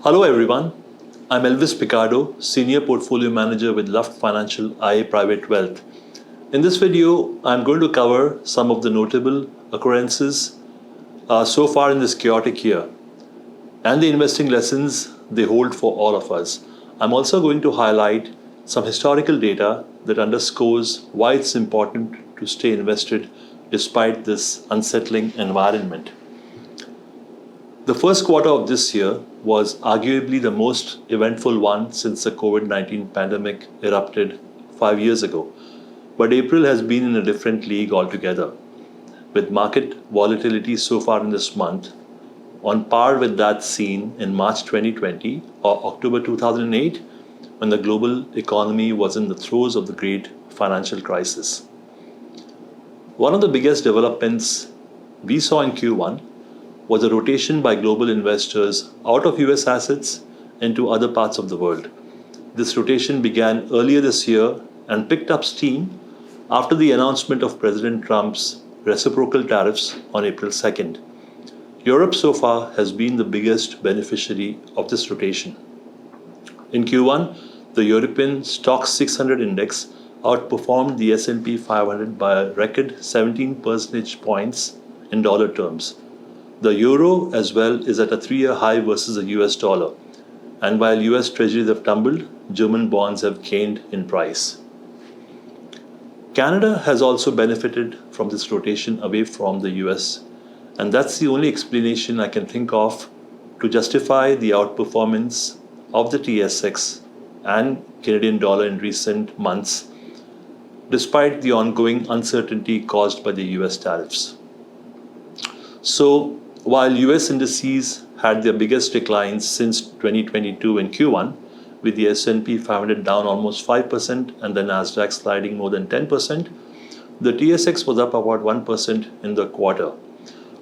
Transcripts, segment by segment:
Hello everyone, I'm Elvis Picardo, Senior Portfolio Manager with Luft Financial IA Private Wealth. In this video, I'm going to cover some of the notable occurrences so far in this chaotic year and the investing lessons they hold for all of us. I'm also going to highlight some historical data that underscores why it's important to stay invested despite this unsettling environment. The first quarter of this year was arguably the most eventful one since the COVID-19 pandemic erupted 5 years ago. But April has been in a different league altogether, with market volatility so far in this month on par with that seen in March 2020 or October 2008 when the global economy was in the throes of the great financial crisis. One of the biggest developments we saw in Q1 was a rotation by global investors out of US assets into other parts of the world. This rotation began earlier this year and picked up steam after the announcement of President Trump's reciprocal tariffs on April 2nd. Europe so far has been the biggest beneficiary of this rotation. In Q1, the European Stoxx 600 index outperformed the S&P 500 by a record 17 percentage points in dollar terms. The euro as well is at a 3-year high versus the US dollar. And while US treasuries have tumbled, German bonds have gained in price. Canada has also benefited from this rotation away from the US. And that's the only explanation I can think of to justify the outperformance of the TSX and Canadian dollar in recent months, despite the ongoing uncertainty caused by the US tariffs. So, while US indices had their biggest declines since 2022 in Q1, with the S&P 500 down almost 5% and the Nasdaq sliding more than 10%, the TSX was up about 1% in the quarter.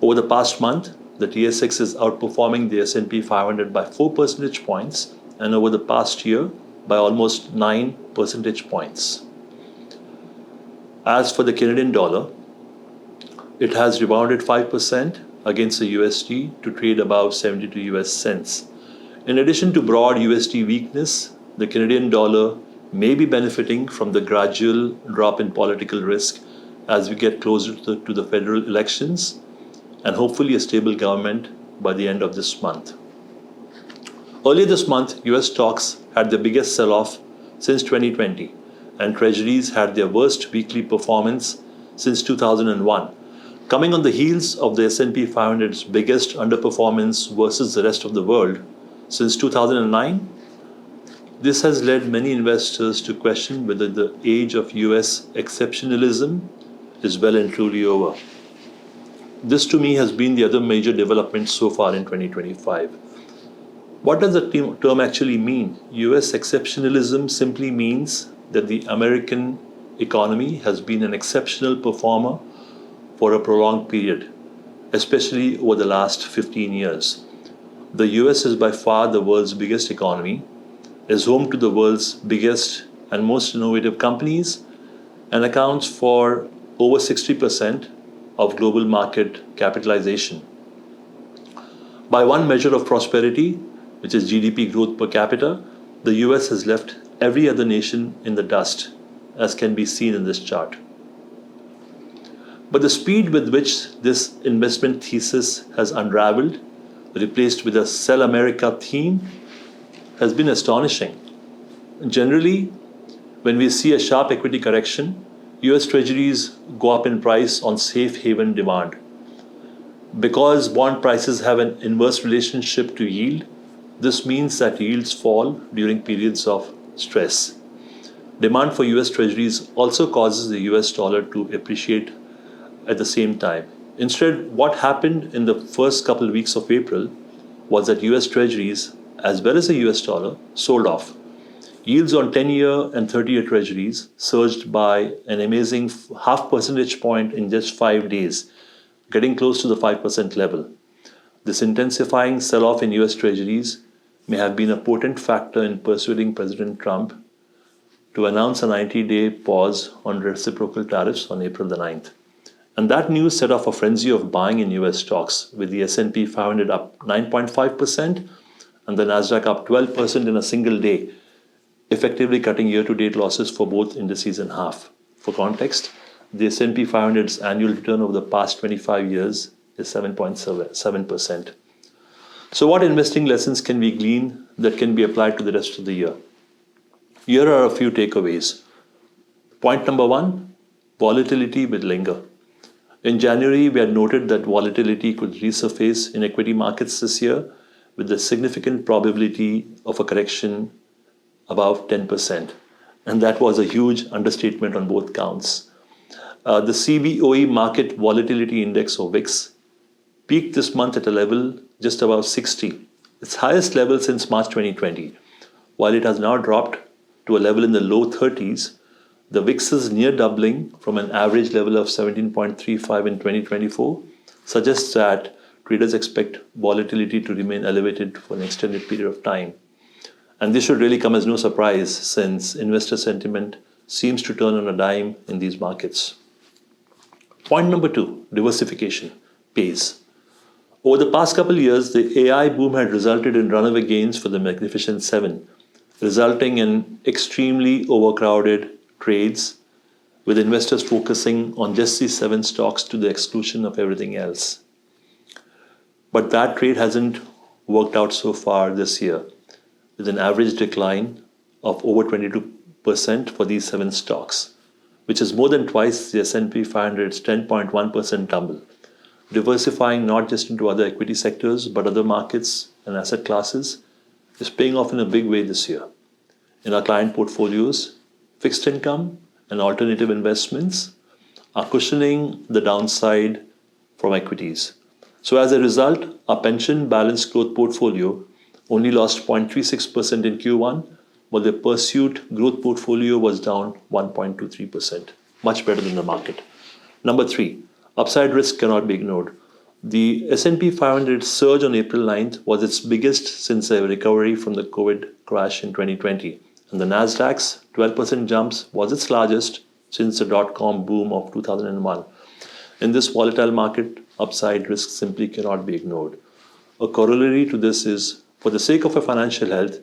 Over the past month, the TSX is outperforming the S&P 500 by 4 percentage points and over the past year by almost 9 percentage points. As for the Canadian dollar, it has rebounded 5% against the USD to trade above 72 US cents. In addition to broad USD weakness, the Canadian dollar may be benefiting from the gradual drop in political risk as we get closer to the federal elections and hopefully a stable government by the end of this month. Earlier this month, US stocks had their biggest sell-off since 2020 and treasuries had their worst weekly performance since 2001. Coming on the heels of the S&P 500's biggest underperformance versus the rest of the world since 2009, this has led many investors to question whether the age of US exceptionalism is well and truly over. This to me has been the other major development so far in 2025. What does the term actually mean? US exceptionalism simply means that the American economy has been an exceptional performer for a prolonged period, especially over the last 15 years. The US is by far the world's biggest economy, is home to the world's biggest and most innovative companies, and accounts for over 60% of global market capitalization. By one measure of prosperity, which is GDP growth per capita, the US has left every other nation in the dust, as can be seen in this chart. But the speed with which this investment thesis has unraveled, replaced with a Sell America theme, has been astonishing. Generally, when we see a sharp equity correction, US treasuries go up in price on safe haven demand. Because bond prices have an inverse relationship to yield, this means that yields fall during periods of stress. Demand for US treasuries also causes the US dollar to appreciate at the same time. Instead, what happened in the first couple of weeks of April was that US treasuries, as well as the US dollar, sold off. Yields on 10-year and 30-year treasuries surged by an amazing half percentage point in just 5 days, getting close to the 5% level. This intensifying sell-off in US treasuries may have been a potent factor in persuading President Trump to announce a 90-day pause on reciprocal tariffs on April the 9th. And that news set off a frenzy of buying in US stocks, with the S&P 500 up 9.5% and the Nasdaq up 12% in a single day, effectively cutting year-to-date losses for both indices in half. For context, the S&P 500's annual return over the past 25 years is 7.7%. So what investing lessons can we glean that can be applied to the rest of the year? Here are a few takeaways. Point number one, volatility will linger. In January, we had noted that volatility could resurface in equity markets this year with the significant probability of a correction above 10%. And that was a huge understatement on both counts. The CBOE Market Volatility Index, or VIX, peaked this month at a level just above 60, its highest level since March 2020. While it has now dropped to a level in the low 30s, the VIX's near doubling from an average level of 17.35 in 2024 suggests that traders expect volatility to remain elevated for an extended period of time. And this should really come as no surprise since investor sentiment seems to turn on a dime in these markets. Point number two, diversification pays. Over the past couple of years, the AI boom had resulted in runaway gains for the Magnificent Seven, resulting in extremely overcrowded trades, with investors focusing on just these 7 stocks to the exclusion of everything else. But that trade hasn't worked out so far this year, with an average decline of over 22% for these 7 stocks, which is more than twice the S&P 500's 10.1% tumble. Diversifying not just into other equity sectors but other markets and asset classes is paying off in a big way this year. In our client portfolios, fixed income and alternative investments are cushioning the downside from equities. So as a result, our pension balanced growth portfolio only lost 0.36% in Q1, while the pursuit growth portfolio was down 1.23%, much better than the market. Number 3, upside risk cannot be ignored. The S&P 500 surge on April 9th was its biggest since the recovery from the COVID crash in 2020. And the Nasdaq's 12% jumps was its largest since the dot-com boom of 2001. In this volatile market, upside risk simply cannot be ignored. A corollary to this is, for the sake of your financial health,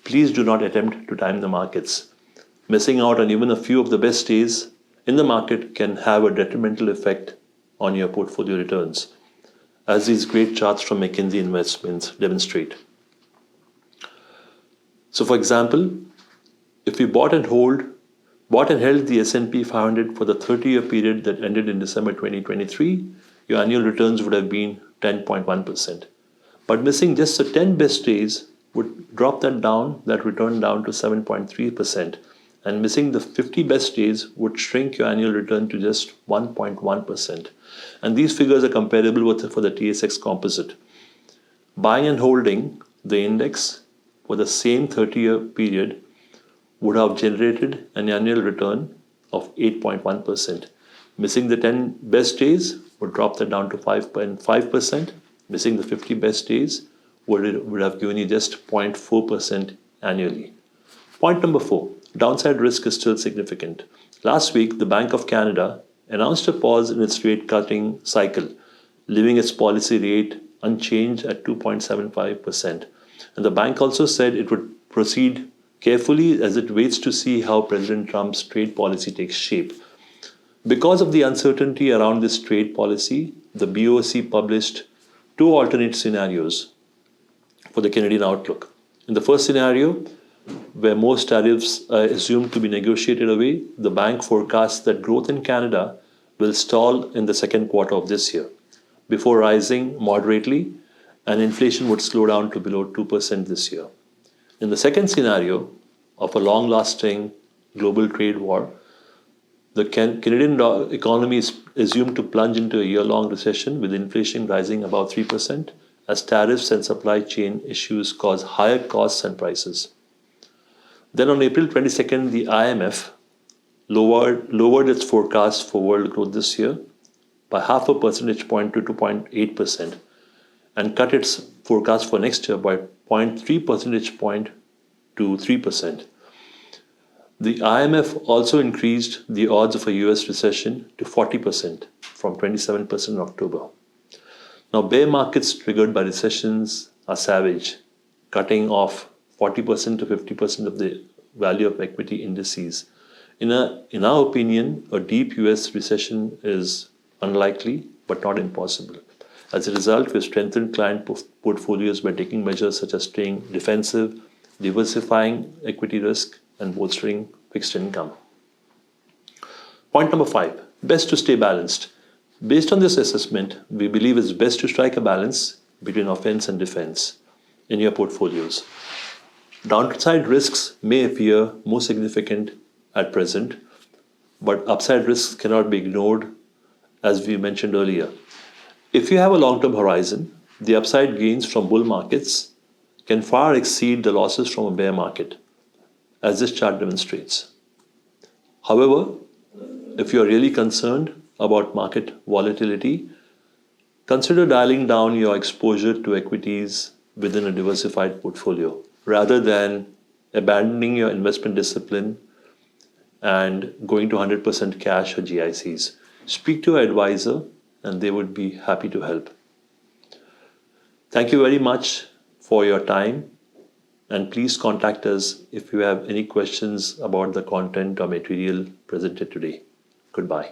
please do not attempt to time the markets. Missing out on even a few of the best days in the market can have a detrimental effect on your portfolio returns, as these great charts from McKinsey Investments demonstrate. So for example, if you bought and held the S&P 500 for the 30-year period that ended in December 2023, your annual returns would have been 10.1%. But missing just the 10 best days would drop that return down to 7.3%. And missing the 50 best days would shrink your annual return to just 1.1%. And these figures are comparable for the TSX Composite. Buying and holding the index for the same 30-year period would have generated an annual return of 8.1%. Missing the 10 best days would drop that down to 5.5%. Missing the 50 best days would have given you just 0.4% annually. Point number 4, downside risk is still significant. Last week, the Bank of Canada announced a pause in its rate cutting cycle, leaving its policy rate unchanged at 2.75%. And the bank also said it would proceed carefully as it waits to see how President Trump's trade policy takes shape. Because of the uncertainty around this trade policy, the BOC published 2 alternate scenarios for the Canadian outlook. In the first scenario, where most tariffs are assumed to be negotiated away, the bank forecasts that growth in Canada will stall in the second quarter of this year, before rising moderately, and inflation would slow down to below 2% this year. In the second scenario of a long-lasting global trade war, the Canadian economy is assumed to plunge into a year-long recession, with inflation rising above 3%, as tariffs and supply chain issues cause higher costs and prices. Then on April 22nd, the IMF lowered its forecast for world growth this year by 0.5 percentage point to 2.8%, and cut its forecast for next year by 0.3 percentage point to 3%. The IMF also increased the odds of a US recession to 40% from 27% in October. Now, bear markets triggered by recessions are savage, cutting off 40% to 50% of the value of equity indices. In our opinion, a deep US recession is unlikely but not impossible. As a result, we've strengthened client portfolios by taking measures such as staying defensive, diversifying equity risk, and bolstering fixed income. Point number 5, best to stay balanced. Based on this assessment, we believe it's best to strike a balance between offense and defense in your portfolios. Downside risks may appear more significant at present, but upside risks cannot be ignored, as we mentioned earlier. If you have a long-term horizon, the upside gains from bull markets can far exceed the losses from a bear market, as this chart demonstrates. However, if you are really concerned about market volatility, consider dialing down your exposure to equities within a diversified portfolio rather than abandoning your investment discipline and going to 100% cash or GICs. Speak to your advisor and they would be happy to help. Thank you very much for your time, and please contact us if you have any questions about the content or material presented today. Goodbye.